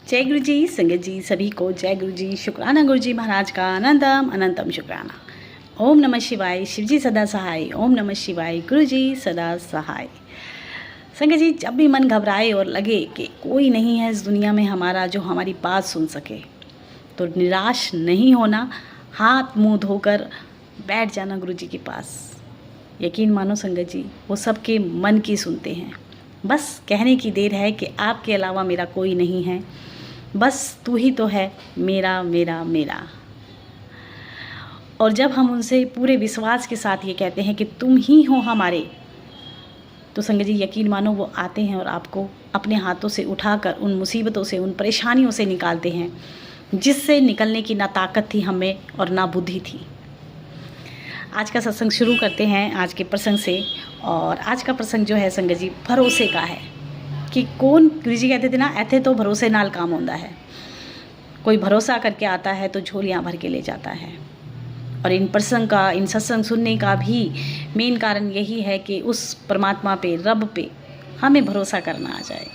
जय गुरु जी, संगत जी सभी को जय गुरु जी। शुक्राना गुरु जी महाराज का अनंतम अनंतम शुक्राना। ओम नमः शिवाय, शिव जी सदा सहाय। ओम नमः शिवाय, गुरु जी सदा सहाय। संगत जी, जब भी मन घबराए और लगे कि कोई नहीं है इस दुनिया में हमारा जो हमारी बात सुन सके, तो निराश नहीं होना, हाथ मुंह धोकर बैठ जाना गुरु जी के पास। यकीन मानो संगत जी, वो सबके मन की सुनते हैं। बस कहने की देर है कि आपके अलावा मेरा कोई नहीं है, बस तू ही तो है मेरा मेरा मेरा। और जब हम उनसे पूरे विश्वास के साथ ये कहते हैं कि तुम ही हो हमारे, तो संगत जी यकीन मानो वो आते हैं और आपको अपने हाथों से उठाकर उन मुसीबतों से, उन परेशानियों से निकालते हैं जिससे निकलने की ना ताकत थी हमें और ना बुद्धि थी। आज का सत्संग शुरू करते हैं आज के प्रसंग से। और आज का प्रसंग जो है संगत जी भरोसे का है कि कौन, गुरु जी कहते थे ना, ऐथे तो भरोसे नाल काम होता है। कोई भरोसा करके आता है तो झोलियाँ भर के ले जाता है। और इन प्रसंग का, इन सत्संग सुनने का भी मेन कारण यही है कि उस परमात्मा पे, रब पे हमें भरोसा करना आ जाए।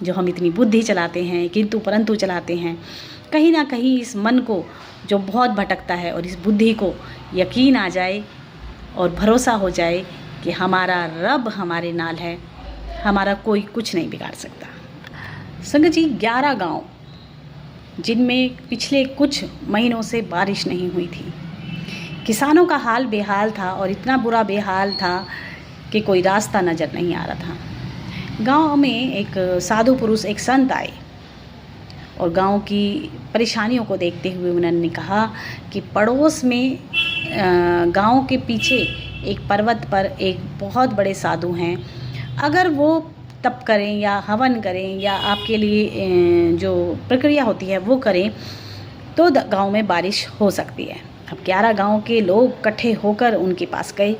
जो हम इतनी बुद्धि चलाते हैं, किंतु परंतु चलाते हैं, कहीं ना कहीं इस मन को जो बहुत भटकता है और इस बुद्धि को यकीन आ जाए और भरोसा हो जाए कि हमारा रब हमारे नाल है, हमारा कोई कुछ नहीं बिगाड़ सकता। संगत जी 11 गांव जिनमें पिछले कुछ महीनों से बारिश नहीं हुई थी, किसानों का हाल बेहाल था और इतना बुरा बेहाल था कि कोई रास्ता नज़र नहीं आ रहा था। गांव में एक साधु पुरुष, एक संत आए और गांव की परेशानियों को देखते हुए उन्होंने कहा कि पड़ोस में गांव के पीछे एक पर्वत पर एक बहुत बड़े साधु हैं, अगर वो तप करें या हवन करें या आपके लिए जो प्रक्रिया होती है वो करें तो गांव में बारिश हो सकती है। अब 11 गांव के लोग इकट्ठे होकर उनके पास गए,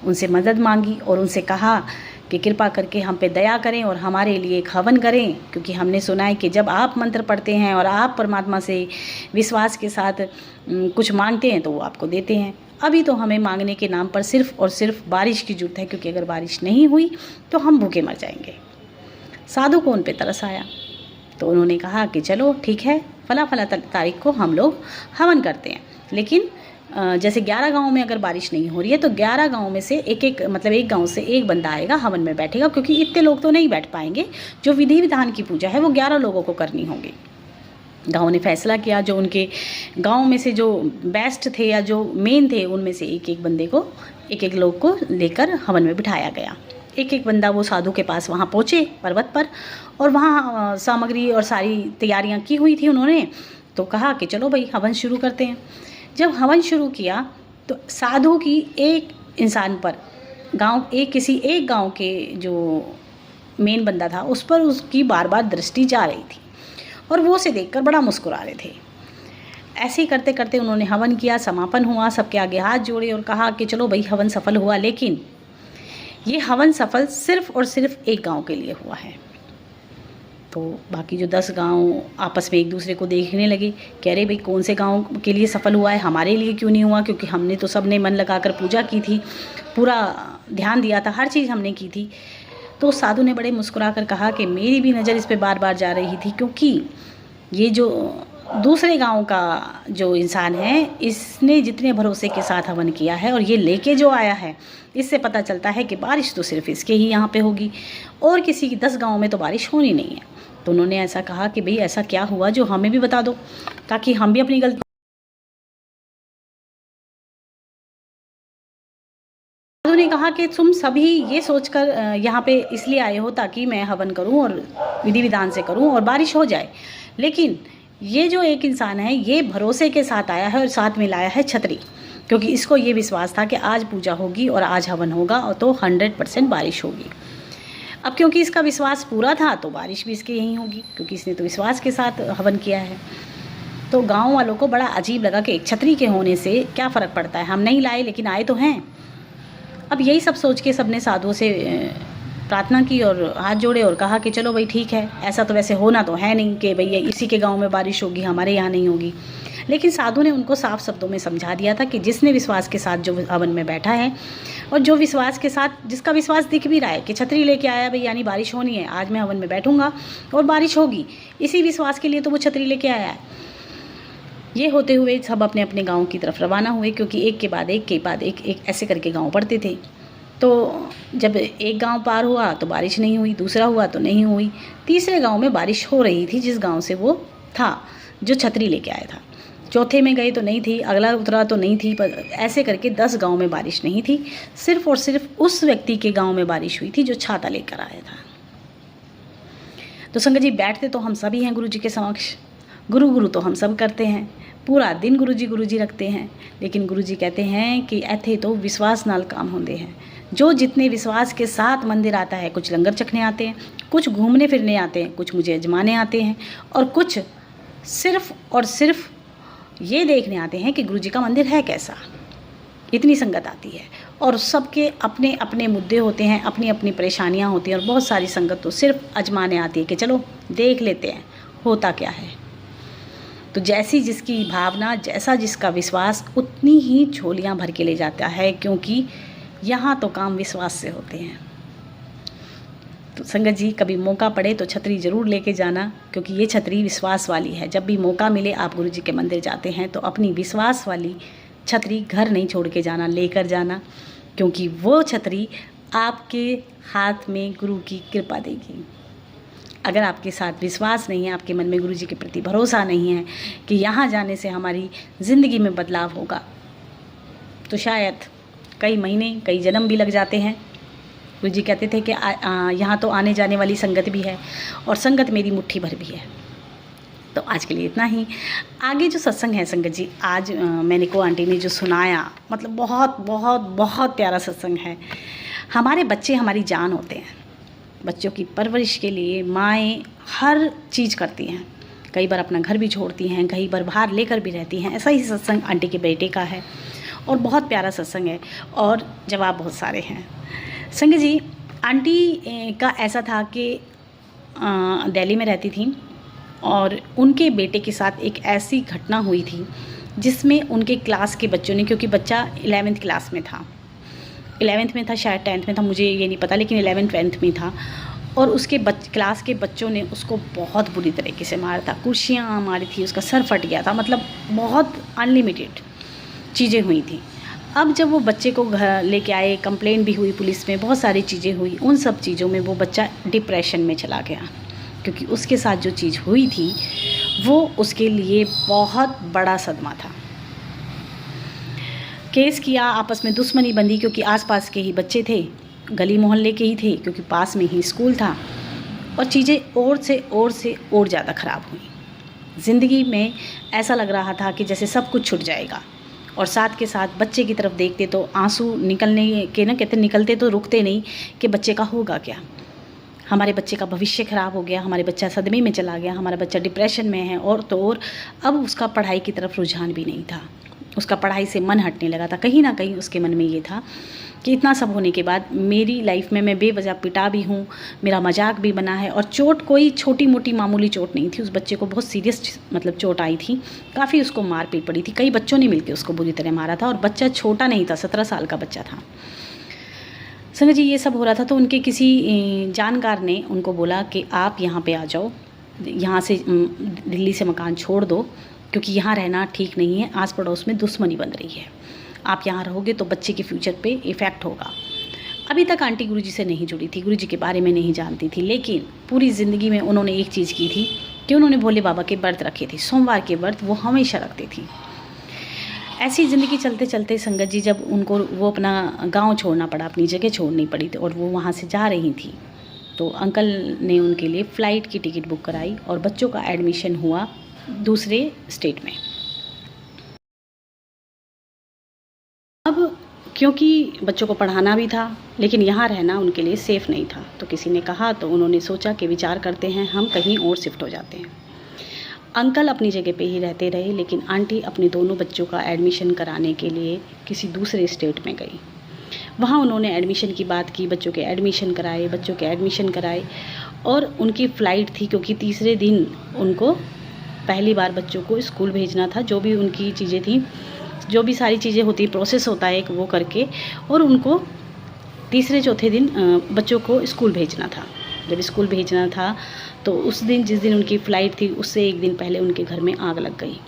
उनसे मदद मांगी और उनसे कहा कि कृपा करके हम पे दया करें और हमारे लिए एक हवन करें, क्योंकि हमने सुना है कि जब आप मंत्र पढ़ते हैं और आप परमात्मा से विश्वास के साथ कुछ मांगते हैं तो वो आपको देते हैं। अभी तो हमें मांगने के नाम पर सिर्फ़ और सिर्फ बारिश की ज़रूरत है, क्योंकि अगर बारिश नहीं हुई तो हम भूखे मर जाएंगे। साधु को उन पे तरस आया तो उन्होंने कहा कि चलो ठीक है, फला फला तारीख को हम लोग हवन करते हैं। लेकिन जैसे 11 गाँव में अगर बारिश नहीं हो रही है तो 11 गाँव में से एक गाँव से एक बंदा आएगा, हवन में बैठेगा, क्योंकि इतने लोग तो नहीं बैठ पाएंगे। जो विधि विधान की पूजा है वो 11 लोगों को करनी होगी। गाँव ने फैसला किया, जो उनके गाँव में से जो बेस्ट थे या जो मेन थे उनमें से एक एक बंदे को, एक एक लोग को लेकर हवन में बिठाया गया। एक एक बंदा वो साधु के पास वहाँ पहुँचे पर्वत पर, और वहाँ सामग्री और सारी तैयारियाँ की हुई थी उन्होंने। तो कहा कि चलो भाई हवन शुरू करते हैं। जब हवन शुरू किया तो साधु की एक इंसान पर, किसी एक गांव के जो मेन बंदा था उस पर उसकी बार बार दृष्टि जा रही थी और वो उसे देखकर बड़ा मुस्कुरा रहे थे। ऐसे ही करते करते उन्होंने हवन किया, समापन हुआ, सबके आगे हाथ जोड़े और कहा कि चलो भाई हवन सफल हुआ। लेकिन ये हवन सफल सिर्फ और सिर्फ एक गाँव के लिए हुआ है। तो बाकी जो 10 गांव आपस में एक दूसरे को देखने लगे, कह रहे भाई कौन से गांव के लिए सफल हुआ है, हमारे लिए क्यों नहीं हुआ, क्योंकि हमने तो सबने मन लगाकर पूजा की थी, पूरा ध्यान दिया था, हर चीज़ हमने की थी। तो साधु ने बड़े मुस्कुरा कर कहा कि मेरी भी नज़र इस पे बार बार जा रही थी, क्योंकि ये जो दूसरे गांव का जो इंसान है, इसने जितने भरोसे के साथ हवन किया है और ये लेके जो आया है, इससे पता चलता है कि बारिश तो सिर्फ इसके ही यहाँ पे होगी और किसी 10 गाँव में तो बारिश होनी नहीं है। तो उन्होंने ऐसा कहा कि भाई ऐसा क्या हुआ जो हमें भी बता दो, ताकि हम भी अपनी गलती। उन्होंने कहा कि तुम सभी ये सोचकर यहाँ पे इसलिए आए हो ताकि मैं हवन करूँ और विधि विधान से करूँ और बारिश हो जाए, लेकिन ये जो एक इंसान है ये भरोसे के साथ आया है और साथ में लाया है छतरी, क्योंकि इसको ये विश्वास था कि आज पूजा होगी और आज हवन होगा और तो 100% बारिश होगी। अब क्योंकि इसका विश्वास पूरा था तो बारिश भी इसके यहीं होगी, क्योंकि इसने तो विश्वास के साथ हवन किया है। तो गांव वालों को बड़ा अजीब लगा कि एक छतरी के होने से क्या फ़र्क पड़ता है, हम नहीं लाए लेकिन आए तो हैं। अब यही सब सोच के सबने साधुओं से प्रार्थना की और हाथ जोड़े और कहा कि चलो भाई ठीक है, ऐसा तो वैसे होना तो है नहीं कि भैया इसी के गाँव में बारिश होगी, हमारे यहाँ नहीं होगी। लेकिन साधु ने उनको साफ शब्दों में समझा दिया था कि जिसने विश्वास के साथ जो हवन में बैठा है और जो विश्वास के साथ, जिसका विश्वास दिख भी रहा है कि छतरी लेके आया भाई, यानी बारिश होनी है, आज मैं हवन में बैठूंगा और बारिश होगी, इसी विश्वास के लिए तो वो छतरी लेके आया है। ये होते हुए सब अपने अपने गाँव की तरफ रवाना हुए, क्योंकि एक के बाद एक ऐसे करके गाँव पड़ते थे। तो जब एक गांव पार हुआ तो बारिश नहीं हुई, दूसरा हुआ तो नहीं हुई, तीसरे गांव में बारिश हो रही थी जिस गांव से वो था जो छतरी लेके आया था। चौथे में गए तो नहीं थी, अगला उतरा तो नहीं थी, पर ऐसे करके 10 गांव में बारिश नहीं थी। सिर्फ और सिर्फ उस व्यक्ति के गांव में बारिश हुई थी जो छाता लेकर आया था। तो संगत जी, बैठते तो हम सभी हैं गुरु जी के समक्ष, गुरु तो हम सब करते हैं, पूरा दिन गुरु जी रखते हैं, लेकिन गुरु जी कहते हैं कि ऐथे तो विश्वास नाल काम होंदे हैं। जो जितने विश्वास के साथ मंदिर आता है, कुछ लंगर चखने आते हैं, कुछ घूमने फिरने आते हैं, कुछ मुझे अजमाने आते हैं, और कुछ सिर्फ और सिर्फ ये देखने आते हैं कि गुरु जी का मंदिर है कैसा। इतनी संगत आती है और सबके अपने अपने मुद्दे होते हैं, अपनी अपनी परेशानियां होती हैं, और बहुत सारी संगत तो सिर्फ अजमाने आती है कि चलो देख लेते हैं होता क्या है। तो जैसी जिसकी भावना, जैसा जिसका विश्वास, उतनी ही झोलियाँ भर के ले जाता है, क्योंकि यहाँ तो काम विश्वास से होते हैं। तो संगत जी, कभी मौका पड़े तो छतरी ज़रूर लेके जाना, क्योंकि ये छतरी विश्वास वाली है। जब भी मौका मिले, आप गुरु जी के मंदिर जाते हैं तो अपनी विश्वास वाली छतरी घर नहीं छोड़ के जाना, लेकर जाना, क्योंकि वो छतरी आपके हाथ में गुरु की कृपा देगी। अगर आपके साथ विश्वास नहीं है, आपके मन में गुरु जी के प्रति भरोसा नहीं है कि यहाँ जाने से हमारी ज़िंदगी में बदलाव होगा, तो शायद कई महीने, कई जन्म भी लग जाते हैं। गुरु जी कहते थे कि यहाँ तो आने जाने वाली संगत भी है, और संगत मेरी मुट्ठी भर भी है। तो आज के लिए इतना ही। आगे जो सत्संग है संगत जी, आज मैंने को आंटी ने जो सुनाया, मतलब बहुत बहुत बहुत प्यारा सत्संग है। हमारे बच्चे हमारी जान होते हैं। बच्चों की परवरिश के लिए माएँ हर चीज़ करती हैं, कई बार अपना घर भी छोड़ती हैं, कई बार बाहर लेकर भी रहती हैं। ऐसा ही सत्संग आंटी के बेटे का है, और बहुत प्यारा सत्संग है, और जवाब बहुत सारे हैं। संगत जी, आंटी का ऐसा था कि दिल्ली में रहती थी, और उनके बेटे के साथ एक ऐसी घटना हुई थी जिसमें उनके क्लास के बच्चों ने, क्योंकि बच्चा 11th क्लास में था, 11th में था, शायद 10th में था, मुझे ये नहीं पता, लेकिन 11th 12th में था, और उसके क्लास के बच्चों ने उसको बहुत बुरी तरीके से मारा था। कुर्सियाँ मारी थी, उसका सर फट गया था, मतलब बहुत अनलिमिटेड चीज़ें हुई थी। अब जब वो बच्चे को घर लेके आए, कंप्लेंट भी हुई पुलिस में, बहुत सारी चीज़ें हुई, उन सब चीज़ों में वो बच्चा डिप्रेशन में चला गया, क्योंकि उसके साथ जो चीज़ हुई थी वो उसके लिए बहुत बड़ा सदमा था। केस किया, आपस में दुश्मनी बंधी, क्योंकि आसपास के ही बच्चे थे, गली मोहल्ले के ही थे, क्योंकि पास में ही स्कूल था, और चीज़ें और से और ज़्यादा ख़राब हुई। ज़िंदगी में ऐसा लग रहा था कि जैसे सब कुछ छूट जाएगा, और साथ के साथ बच्चे की तरफ देखते तो आंसू निकलने के ना, कहते निकलते तो रुकते नहीं, कि बच्चे का होगा क्या, हमारे बच्चे का भविष्य ख़राब हो गया, हमारे बच्चा सदमे में चला गया, हमारा बच्चा डिप्रेशन में है, और तो और अब उसका पढ़ाई की तरफ रुझान भी नहीं था, उसका पढ़ाई से मन हटने लगा था। कहीं ना कहीं उसके मन में ये था कि इतना सब होने के बाद मेरी लाइफ में मैं बेवजह पिटा भी हूँ, मेरा मजाक भी बना है, और चोट कोई छोटी मोटी मामूली चोट नहीं थी, उस बच्चे को बहुत सीरियस मतलब चोट आई थी, काफ़ी उसको मार पीट पड़ी थी, कई बच्चों ने मिलकर उसको बुरी तरह मारा था, और बच्चा छोटा नहीं था, 17 साल का बच्चा था। संगत जी, ये सब हो रहा था, तो उनके किसी जानकार ने उनको बोला कि आप यहाँ पे आ जाओ, यहाँ से दिल्ली से मकान छोड़ दो, क्योंकि यहाँ रहना ठीक नहीं है, आस पड़ोस में दुश्मनी बन रही है, आप यहाँ रहोगे तो बच्चे के फ्यूचर पे इफ़ेक्ट होगा। अभी तक आंटी गुरुजी से नहीं जुड़ी थी, गुरुजी के बारे में नहीं जानती थी, लेकिन पूरी ज़िंदगी में उन्होंने एक चीज़ की थी कि उन्होंने भोले बाबा के व्रत रखे थे, सोमवार के व्रत वो हमेशा रखती थी। ऐसी ज़िंदगी चलते चलते संगत जी, जब उनको वो अपना गांव छोड़ना पड़ा, अपनी जगह छोड़नी पड़ी थी, और वो वहाँ से जा रही थी, तो अंकल ने उनके लिए फ़्लाइट की टिकट बुक कराई, और बच्चों का एडमिशन हुआ दूसरे स्टेट में। अब क्योंकि बच्चों को पढ़ाना भी था, लेकिन यहाँ रहना उनके लिए सेफ़ नहीं था, तो किसी ने कहा, तो उन्होंने सोचा कि विचार करते हैं, हम कहीं और शिफ्ट हो जाते हैं। अंकल अपनी जगह पे ही रहते रहे, लेकिन आंटी अपने दोनों बच्चों का एडमिशन कराने के लिए किसी दूसरे स्टेट में गई। वहाँ उन्होंने एडमिशन की बात की, बच्चों के एडमिशन कराए, और उनकी फ़्लाइट थी, क्योंकि तीसरे दिन उनको पहली बार बच्चों को स्कूल भेजना था, जो भी सारी चीज़ें होती, प्रोसेस होता है एक, वो करके, और उनको तीसरे चौथे दिन बच्चों को स्कूल भेजना था। जब स्कूल भेजना था तो उस दिन, जिस दिन उनकी फ़्लाइट थी, उससे एक दिन पहले उनके घर में आग लग गई।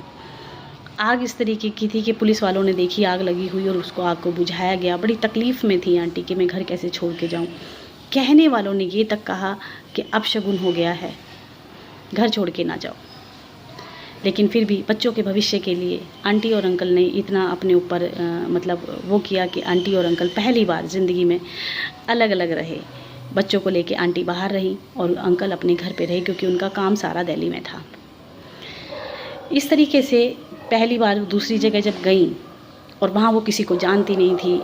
आग इस तरीके की थी कि पुलिस वालों ने देखी आग लगी हुई और उसको आग को बुझाया गया। बड़ी तकलीफ़ में थी आंटी कि मैं घर कैसे छोड़ के जाऊँ। कहने वालों ने ये तक कहा कि अपशगुन हो गया है, घर छोड़ के ना जाओ। लेकिन फिर भी बच्चों के भविष्य के लिए आंटी और अंकल ने इतना अपने ऊपर मतलब वो किया कि आंटी और अंकल पहली बार ज़िंदगी में अलग अलग रहे। बच्चों को लेके आंटी बाहर रही और अंकल अपने घर पे रहे, क्योंकि उनका काम सारा दिल्ली में था। इस तरीके से पहली बार दूसरी जगह जब गई और वहाँ वो किसी को जानती नहीं थी,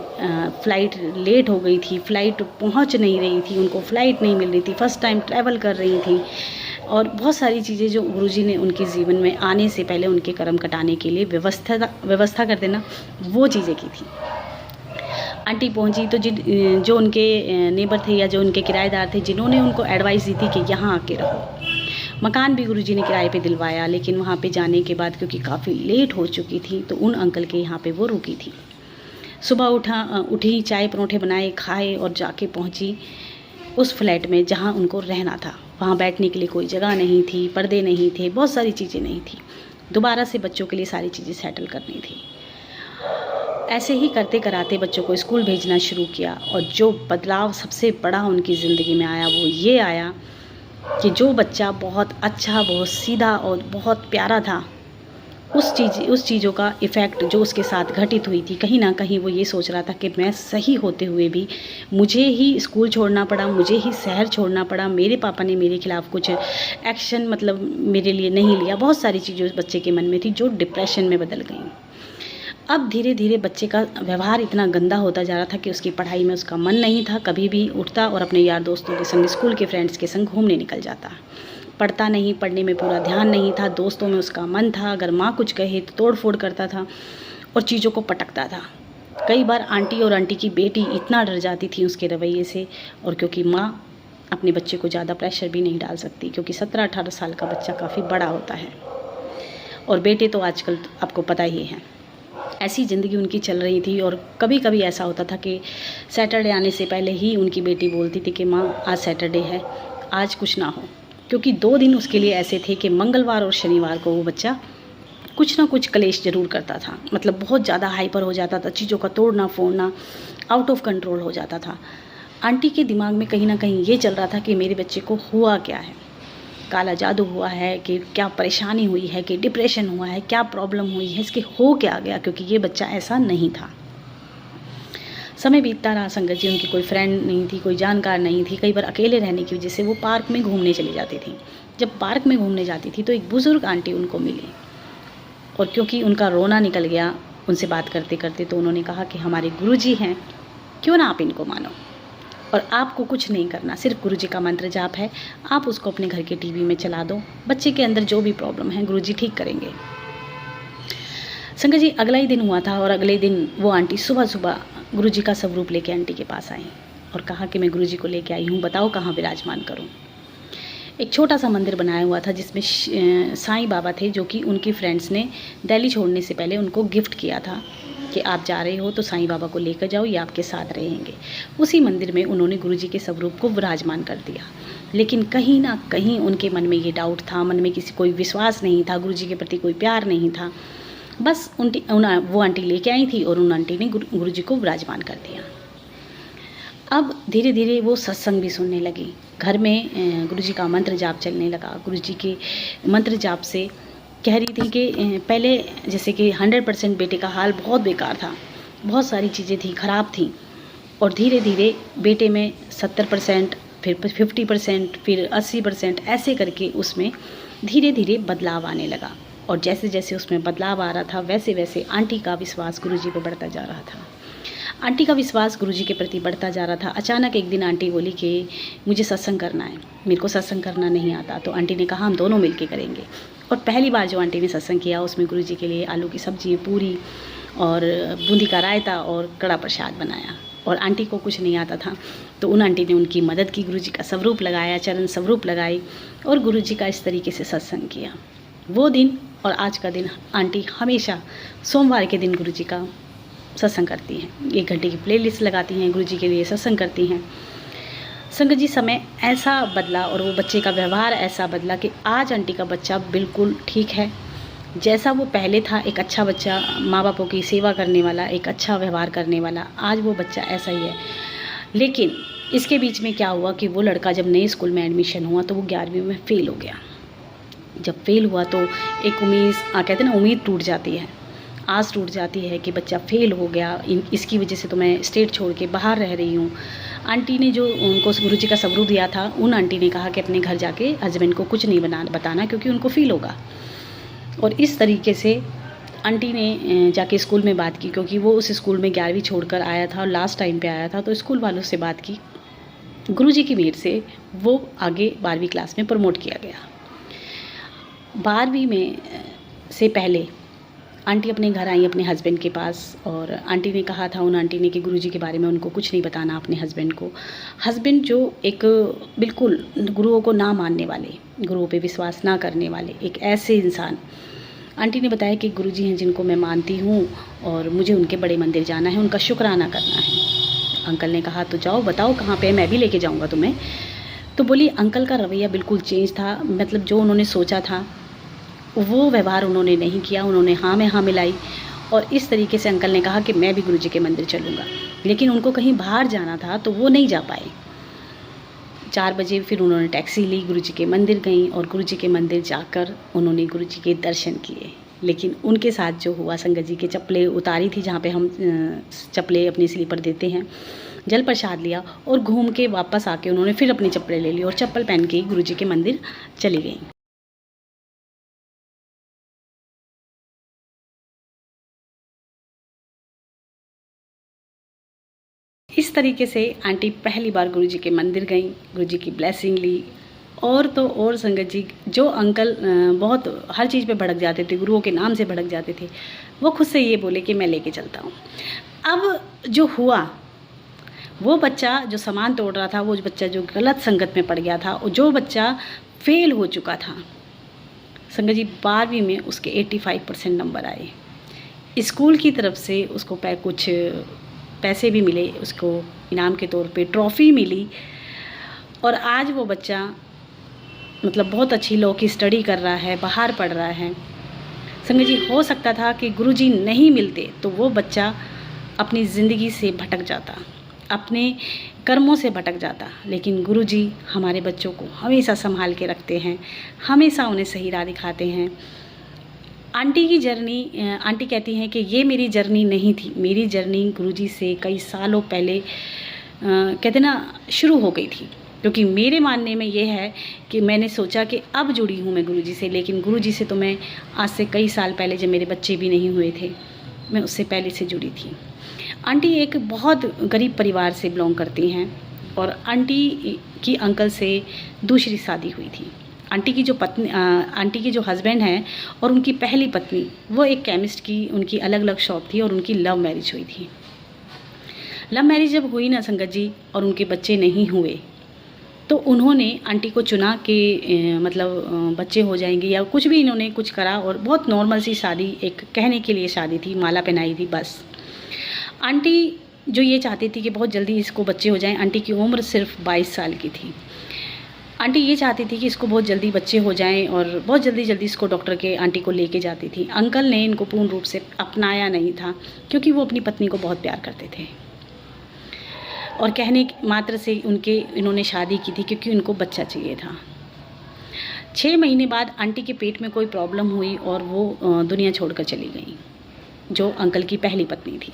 फ़्लाइट लेट हो गई थी, फ़्लाइट पहुँच नहीं रही थी, उनको फ़्लाइट नहीं मिल रही थी, फ़र्स्ट टाइम ट्रैवल कर रही थी, और बहुत सारी चीज़ें जो गुरुजी ने उनके जीवन में आने से पहले उनके कर्म कटाने के लिए व्यवस्था कर देना, वो चीज़ें की थी। आंटी पहुंची तो जो उनके नेबर थे या जो उनके किराएदार थे, जिन्होंने उनको एडवाइस दी थी कि यहाँ आके रहो। मकान भी गुरुजी ने किराए पे दिलवाया, लेकिन वहाँ पे जाने के बाद क्योंकि काफ़ी लेट हो चुकी थी तो उन अंकल के यहाँ पे वो रुकी थी। सुबह उठी, चाय परोठे बनाए, खाए और जाके पहुँची उस फ्लैट में जहाँ उनको रहना था। वहाँ बैठने के लिए कोई जगह नहीं थी, पर्दे नहीं थे, बहुत सारी चीज़ें नहीं थी। दोबारा से बच्चों के लिए सारी चीज़ें सेटल करनी थी। ऐसे ही करते कराते बच्चों को स्कूल भेजना शुरू किया, और जो बदलाव सबसे बड़ा उनकी ज़िंदगी में आया वो ये आया कि जो बच्चा बहुत अच्छा, बहुत सीधा और बहुत प्यारा था, उस चीज़ों का इफ़ेक्ट जो उसके साथ घटित हुई थी, कहीं ना कहीं वो ये सोच रहा था कि मैं सही होते हुए भी मुझे ही स्कूल छोड़ना पड़ा, मुझे ही शहर छोड़ना पड़ा, मेरे पापा ने मेरे खिलाफ़ कुछ एक्शन मतलब मेरे लिए नहीं लिया। बहुत सारी चीज़ें उस बच्चे के मन में थी जो डिप्रेशन में बदल गई। अब धीरे धीरे बच्चे का व्यवहार इतना गंदा होता जा रहा था कि उसकी पढ़ाई में उसका मन नहीं था। कभी भी उठता और अपने यार दोस्तों के संग, स्कूल के फ्रेंड्स के संग घूमने निकल जाता। पढ़ता नहीं, पढ़ने में पूरा ध्यान नहीं था, दोस्तों में उसका मन था। अगर माँ कुछ कहे तो तोड़ फोड़ करता था और चीज़ों को पटकता था। कई बार आंटी और आंटी की बेटी इतना डर जाती थी उसके रवैये से, और क्योंकि माँ अपने बच्चे को ज़्यादा प्रेशर भी नहीं डाल सकती, क्योंकि 17-18 साल का बच्चा काफ़ी बड़ा होता है, और बेटे तो आजकल आपको पता ही है। ऐसी ज़िंदगी उनकी चल रही थी। और कभी कभी ऐसा होता था कि सैटरडे आने से पहले ही उनकी बेटी बोलती थी कि माँ आज सैटरडे है, आज कुछ ना हो, क्योंकि 2 दिन उसके लिए ऐसे थे कि मंगलवार और शनिवार को वो बच्चा कुछ ना कुछ कलेश ज़रूर करता था। मतलब बहुत ज़्यादा हाइपर हो जाता था, चीज़ों का तोड़ना फोड़ना, आउट ऑफ कंट्रोल हो जाता था। आंटी के दिमाग में कहीं ना कहीं ये चल रहा था कि मेरे बच्चे को हुआ क्या है, काला जादू हुआ है कि क्या परेशानी हुई है, कि डिप्रेशन हुआ है, क्या प्रॉब्लम हुई है, इसके हो क्या गया, क्योंकि ये बच्चा ऐसा नहीं था। समय बीतता रहा। संगत जी उनकी कोई फ्रेंड नहीं थी, कोई जानकार नहीं थी। कई बार अकेले रहने की वजह से वो पार्क में घूमने चली जाती थी। जब पार्क में घूमने जाती थी तो एक बुज़ुर्ग आंटी उनको मिली, और क्योंकि उनका रोना निकल गया उनसे बात करते करते, तो उन्होंने कहा कि हमारे गुरुजी हैं, क्यों ना आप इनको मानो, और आपको कुछ नहीं करना, सिर्फ गुरुजी का मंत्र जाप है, आप उसको अपने घर के टीवी में चला दो, बच्चे के अंदर जो भी प्रॉब्लम है गुरुजी ठीक करेंगे। संगत जी अगला ही दिन हुआ था, और अगले दिन वो आंटी सुबह सुबह गुरुजी का स्वरूप लेके आंटी के पास आई और कहा कि मैं गुरुजी को लेके आई हूँ, बताओ कहाँ विराजमान करूँ। एक छोटा सा मंदिर बनाया हुआ था जिसमें साईं बाबा थे, जो कि उनकी फ्रेंड्स ने दिल्ली छोड़ने से पहले उनको गिफ्ट किया था कि आप जा रहे हो तो साईं बाबा को लेकर जाओ, ये आपके साथ रहेंगे। उसी मंदिर में उन्होंने गुरुजी के स्वरूप को विराजमान कर दिया। लेकिन कहीं ना कहीं उनके मन में ये डाउट था, मन में कोई विश्वास नहीं था, गुरुजी के प्रति कोई प्यार नहीं था। बस वो आंटी लेके आई थी और उन आंटी ने गुरुजी को विराजमान कर दिया। अब धीरे धीरे वो सत्संग भी सुनने लगी। घर में गुरुजी का मंत्र जाप चलने लगा। गुरुजी के मंत्र जाप से कह रही थी कि पहले जैसे कि 100% बेटे का हाल बहुत बेकार था, बहुत सारी चीज़ें थी, ख़राब थी, और धीरे धीरे बेटे में 70%, फिर 50%, फिर 80%, ऐसे करके उसमें धीरे धीरे बदलाव आने लगा। और जैसे जैसे उसमें बदलाव आ रहा था वैसे वैसे आंटी का विश्वास गुरुजी पे बढ़ता जा रहा था। आंटी का विश्वास गुरुजी के प्रति बढ़ता जा रहा था। अचानक एक दिन आंटी बोली कि मुझे सत्संग करना है, मेरे को सत्संग करना नहीं आता। तो आंटी ने कहा हम दोनों मिलके करेंगे। और पहली बार जो आंटी ने सत्संग किया उसमें गुरुजी के लिए आलू की सब्जी, पूरी और बूंदी का रायता और कड़ा प्रसाद बनाया। और आंटी को कुछ नहीं आता था, तो उन आंटी ने उनकी मदद की, गुरुजी का स्वरूप लगाया, चरण स्वरूप लगाई, और गुरुजी का इस तरीके से सत्संग किया। वो दिन और आज का दिन आंटी हमेशा सोमवार के दिन गुरुजी का सत्संग करती हैं, 1 घंटे की प्लेलिस्ट लगाती हैं, गुरुजी के लिए सत्संग करती हैं। संगत जी समय ऐसा बदला और वो बच्चे का व्यवहार ऐसा बदला कि आज आंटी का बच्चा बिल्कुल ठीक है। जैसा वो पहले था, एक अच्छा बच्चा, माँ बापों की सेवा करने वाला, एक अच्छा व्यवहार करने वाला, आज वो बच्चा ऐसा ही है। लेकिन इसके बीच में क्या हुआ कि वो लड़का जब नए स्कूल में एडमिशन हुआ तो वो 11वीं में फ़ेल हो गया। जब फेल हुआ तो एक कहते हैं ना, उम्मीद टूट जाती है, आस टूट जाती है कि बच्चा फेल हो गया, इसकी वजह से तो मैं स्टेट छोड़ के बाहर रह रही हूँ। आंटी ने जो उनको गुरुजी का सबूत दिया था, उन आंटी ने कहा कि अपने घर जाके हस्बैंड को कुछ नहीं बताना क्योंकि उनको फील होगा। और इस तरीके से आंटी ने जाके स्कूल में बात की, क्योंकि वो उस स्कूल में 11वीं छोड़कर आया था और लास्ट टाइम पे आया था, तो स्कूल वालों से बात की। गुरुजी की मेहर से वो आगे 12वीं क्लास में प्रमोट किया गया। 12वीं में से पहले आंटी अपने घर आई अपने हस्बैंड के पास, और आंटी ने कहा था उन आंटी ने कि गुरुजी के बारे में उनको कुछ नहीं बताना अपने हस्बैंड को। हस्बैंड जो एक बिल्कुल गुरुओं को ना मानने वाले, गुरुओं पे विश्वास ना करने वाले एक ऐसे इंसान, आंटी ने बताया कि गुरुजी हैं जिनको मैं मानती हूँ और मुझे उनके बड़े मंदिर जाना है, उनका शुक्राना करना है। अंकल ने कहा तो जाओ, बताओ कहाँ पे, मैं भी लेके जाऊँगा तुम्हें। तो बोली अंकल का रवैया बिल्कुल चेंज था, मतलब जो उन्होंने सोचा था वो व्यवहार उन्होंने नहीं किया, उन्होंने हाँ में हाँ मिलाई। और इस तरीके से अंकल ने कहा कि मैं भी गुरुजी के मंदिर चलूँगा, लेकिन उनको कहीं बाहर जाना था तो वो नहीं जा पाए। 4 बजे फिर उन्होंने टैक्सी ली, गुरुजी के मंदिर गई और गुरुजी के मंदिर जाकर उन्होंने गुरुजी के दर्शन किए। लेकिन उनके साथ जो हुआ, संगत जी की चप्पलें उतारी थी जहाँ पे हम चप्पलें अपनी स्लीपर देते हैं, जल प्रसाद लिया और घूम के वापस आके उन्होंने फिर अपनी चप्पलें ले ली और चप्पल पहन के गुरुजी के मंदिर चली गई। इस तरीके से आंटी पहली बार गुरुजी के मंदिर गई, गुरुजी की ब्लेसिंग ली। और तो और संगत जी, जो अंकल बहुत हर चीज़ पे भड़क जाते थे, गुरुओं के नाम से भड़क जाते थे, वो खुद से ये बोले कि मैं लेके चलता हूँ। अब जो हुआ, वो बच्चा जो सामान तोड़ रहा था, वो बच्चा जो गलत संगत में पड़ गया था, और जो बच्चा फेल हो चुका था, संगत जी 12वीं में उसके 85% नंबर आए। स्कूल की तरफ से उसको कुछ पैसे भी मिले, उसको इनाम के तौर पे ट्रॉफ़ी मिली, और आज वो बच्चा मतलब बहुत अच्छी लॉ की स्टडी कर रहा है, बाहर पढ़ रहा है। संगत जी हो सकता था कि गुरुजी नहीं मिलते तो वो बच्चा अपनी ज़िंदगी से भटक जाता, अपने कर्मों से भटक जाता, लेकिन गुरुजी हमारे बच्चों को हमेशा संभाल के रखते हैं, हमेशा उन्हें सही राह दिखाते हैं। आंटी की जर्नी, आंटी कहती हैं कि ये मेरी जर्नी नहीं थी, मेरी जर्नी गुरुजी से कई सालों पहले कहते ना शुरू हो गई थी। क्योंकि मेरे मानने में ये है कि मैंने सोचा कि अब जुड़ी हूँ मैं गुरुजी से, लेकिन गुरुजी से तो मैं आज से कई साल पहले, जब मेरे बच्चे भी नहीं हुए थे, मैं उससे पहले से जुड़ी थी। आंटी एक बहुत गरीब परिवार से बिलोंग करती हैं, और आंटी की अंकल से दूसरी शादी हुई थी। आंटी की जो पत्नी, आंटी के जो हस्बैंड हैं और उनकी पहली पत्नी, वो एक केमिस्ट की, उनकी अलग अलग शॉप थी और उनकी लव मैरिज हुई थी। लव मैरिज जब हुई ना संगत जी, और उनके बच्चे नहीं हुए, तो उन्होंने आंटी को चुना कि मतलब बच्चे हो जाएंगे या कुछ भी, इन्होंने कुछ करा, और बहुत नॉर्मल सी शादी, एक कहने के लिए शादी थी, माला पहनाई थी बस। आंटी जो ये चाहती थी कि बहुत जल्दी इसको बच्चे हो जाएं, आंटी की उम्र सिर्फ 22 साल की थी। आंटी ये चाहती थी कि इसको बहुत जल्दी बच्चे हो जाएं और बहुत जल्दी इसको डॉक्टर के आंटी को लेके जाती थी। अंकल ने इनको पूर्ण रूप से अपनाया नहीं था, क्योंकि वो अपनी पत्नी को बहुत प्यार करते थे, और कहने मात्र से इन्होंने शादी की थी क्योंकि उनको बच्चा चाहिए था। 6 महीने बाद आंटी के पेट में कोई प्रॉब्लम हुई और वो दुनिया छोड़कर चली गई, जो अंकल की पहली पत्नी थी।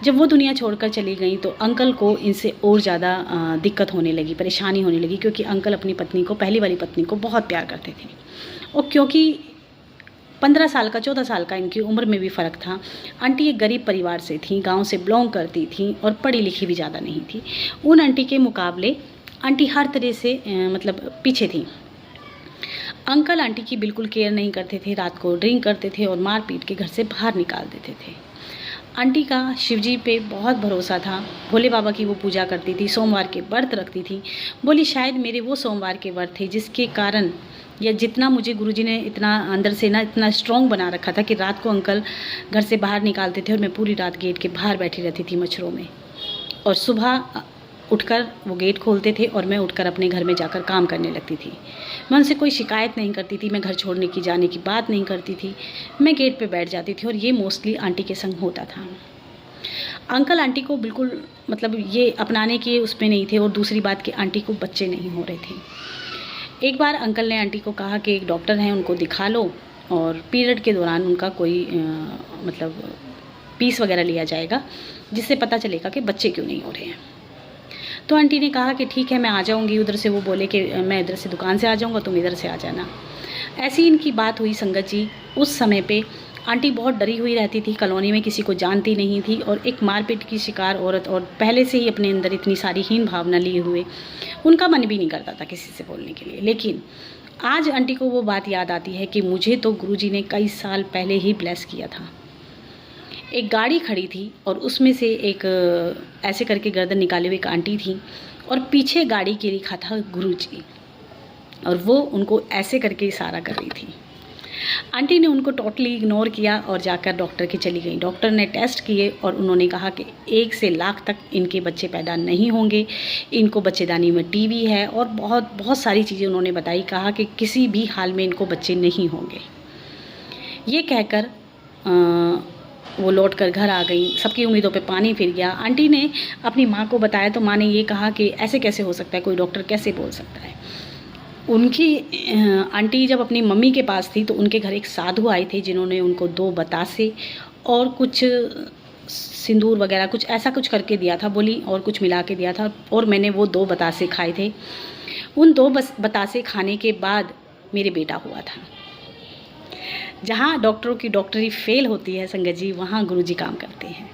जब वो दुनिया छोड़कर चली गई तो अंकल को इनसे और ज़्यादा दिक्कत होने लगी, परेशानी होने लगी, क्योंकि अंकल अपनी पत्नी को, पहली वाली पत्नी को बहुत प्यार करते थे, और क्योंकि 15 साल का 14 साल का इनकी उम्र में भी फ़र्क था। आंटी एक गरीब परिवार से थी, गांव से बिलोंग करती थी और पढ़ी लिखी भी ज़्यादा नहीं थी। उन आंटी के मुकाबले आंटी हर तरह से मतलब पीछे थी। अंकल आंटी की बिल्कुल केयर नहीं करते थे, रात को ड्रिंक करते थे और मार पीट के घर से बाहर निकाल देते थे। आंटी का शिवजी पे बहुत भरोसा था, भोले बाबा की वो पूजा करती थी, सोमवार के व्रत रखती थी। बोली शायद मेरे वो सोमवार के व्रत थे जिसके कारण या जितना मुझे गुरुजी ने इतना अंदर से ना इतना स्ट्रॉन्ग बना रखा था कि रात को अंकल घर से बाहर निकालते थे और मैं पूरी रात गेट के बाहर बैठी रहती थी मच्छरों में, और सुबह उठकर वो गेट खोलते थे और मैं उठकर अपने घर में जाकर काम करने लगती थी। मैं उनसे कोई शिकायत नहीं करती थी, मैं घर छोड़ने की जाने की बात नहीं करती थी, मैं गेट पे बैठ जाती थी। और ये मोस्टली आंटी के संग होता था। अंकल आंटी को बिल्कुल मतलब ये अपनाने के उसमें नहीं थे, और दूसरी बात कि आंटी को बच्चे नहीं हो रहे थे। एक बार अंकल ने आंटी को कहा कि एक डॉक्टर हैं, उनको दिखा लो और पीरियड के दौरान उनका कोई मतलब पीस वगैरह लिया जाएगा, जिससे पता चलेगा कि बच्चे क्यों नहीं हो रहे हैं। तो आंटी ने कहा कि ठीक है, मैं आ जाऊंगी। उधर से वो बोले कि मैं इधर से दुकान से आ जाऊंगा, तुम इधर से आ जाना। ऐसी इनकी बात हुई संगत जी। उस समय पे आंटी बहुत डरी हुई रहती थी, कॉलोनी में किसी को जानती नहीं थी, और एक मारपीट की शिकार औरत, और पहले से ही अपने अंदर इतनी सारी हीन भावना लिए हुए, उनका मन भी नहीं करता था किसी से बोलने के लिए। लेकिन आज आंटी को वो बात याद आती है कि मुझे तो गुरुजी ने कई साल पहले ही ब्लेस किया था। एक गाड़ी खड़ी थी और उसमें से एक ऐसे करके गर्दन निकाले हुए एक आंटी थी, और पीछे गाड़ी के लिखा था गुरुजी, और वो उनको ऐसे करके इशारा कर रही थी। आंटी ने उनको टोटली इग्नोर किया और जाकर डॉक्टर के चली गई। डॉक्टर ने टेस्ट किए और उन्होंने कहा कि 1 से लाख तक इनके बच्चे पैदा नहीं होंगे, इनको बच्चेदानी में टीबी है, और बहुत सारी चीज़ें उन्होंने बताई। कहा कि किसी भी हाल में इनको बच्चे नहीं होंगे। ये कहकर वो लौट कर घर आ गई। सबकी उम्मीदों पे पानी फिर गया। आंटी ने अपनी माँ को बताया तो माँ ने ये कहा कि ऐसे कैसे हो सकता है, कोई डॉक्टर कैसे बोल सकता है। उनकी आंटी जब अपनी मम्मी के पास थी तो उनके घर एक साधु आए थे, जिन्होंने उनको 2 बतासे और कुछ सिंदूर वगैरह कुछ ऐसा कुछ करके दिया था, बोली, और कुछ मिला के दिया था, और मैंने वो 2 बतासे खाए थे। उन 2 बतासे खाने के बाद मेरे बेटा हुआ था। जहाँ डॉक्टरों की डॉक्टरी फेल होती है संगत जी, वहाँ गुरुजी काम करते हैं।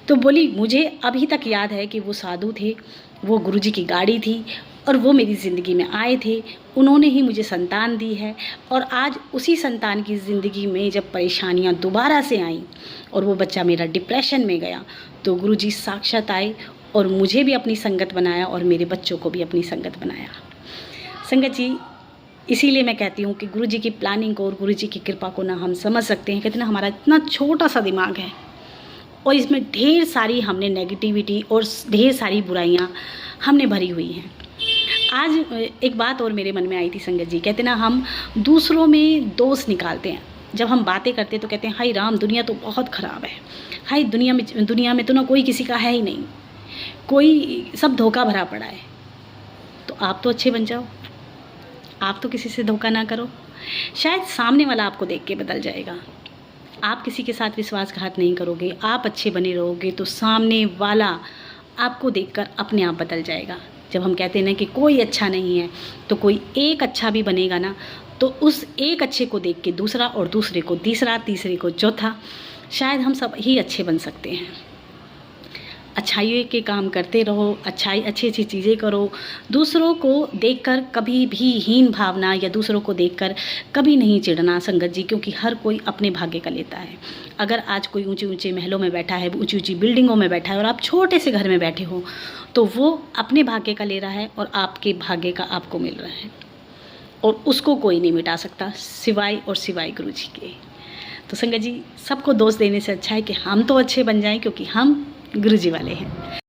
तो बोली, मुझे अभी तक याद है कि वो साधु थे, वो गुरुजी की गाड़ी थी, और वो मेरी ज़िंदगी में आए थे। उन्होंने ही मुझे संतान दी है, और आज उसी संतान की ज़िंदगी में जब परेशानियाँ दोबारा से आईं और वो बच्चा मेरा डिप्रेशन में गया, तो गुरुजी साक्षात आए और मुझे भी अपनी संगत बनाया और मेरे बच्चों को भी अपनी संगत बनाया। संगत जी, इसीलिए मैं कहती हूँ कि गुरुजी की प्लानिंग को और गुरुजी की कृपा को ना हम समझ सकते हैं कितना हमारा इतना छोटा सा दिमाग है, और इसमें ढेर सारी हमने नेगेटिविटी और ढेर सारी बुराइयाँ हमने भरी हुई हैं। आज एक बात और मेरे मन में आई थी संगत जी। कहते ना, हम दूसरों में दोष निकालते हैं। जब हम बातें करते तो कहते हैं, हाय राम, दुनिया तो बहुत ख़राब है, हाय दुनिया में तो ना कोई किसी का है ही नहीं, कोई सब धोखा भरा पड़ा है। तो आप तो अच्छे बन जाओ, आप तो किसी से धोखा ना करो, शायद सामने वाला आपको देख के बदल जाएगा। आप किसी के साथ विश्वासघात नहीं करोगे, आप अच्छे बने रहोगे, तो सामने वाला आपको देखकर अपने आप बदल जाएगा। जब हम कहते हैं ना कि कोई अच्छा नहीं है, तो कोई एक अच्छा भी बनेगा ना, तो उस एक अच्छे को देख के दूसरा, और दूसरे को तीसरा, तीसरे को चौथा, शायद हम सब ही अच्छे बन सकते हैं। अच्छाई के काम करते रहो, अच्छी अच्छी चीज़ें करो। दूसरों को देखकर कभी भी हीन भावना या दूसरों को देखकर कभी नहीं चिढ़ना संगत जी, क्योंकि हर कोई अपने भाग्य का लेता है। अगर आज कोई ऊंचे ऊंचे महलों में बैठा है, ऊंची ऊंची बिल्डिंगों में बैठा है, और आप छोटे से घर में बैठे हो, तो वो अपने भाग्य का ले रहा है और आपके भाग्य का आपको मिल रहा है, और उसको कोई नहीं मिटा सकता सिवाय और सिवाय गुरु जी के। तो संगत जी, सबको दोष देने से अच्छा है कि हम तो अच्छे बन जाएं, क्योंकि हम गुरु जी वाले हैं।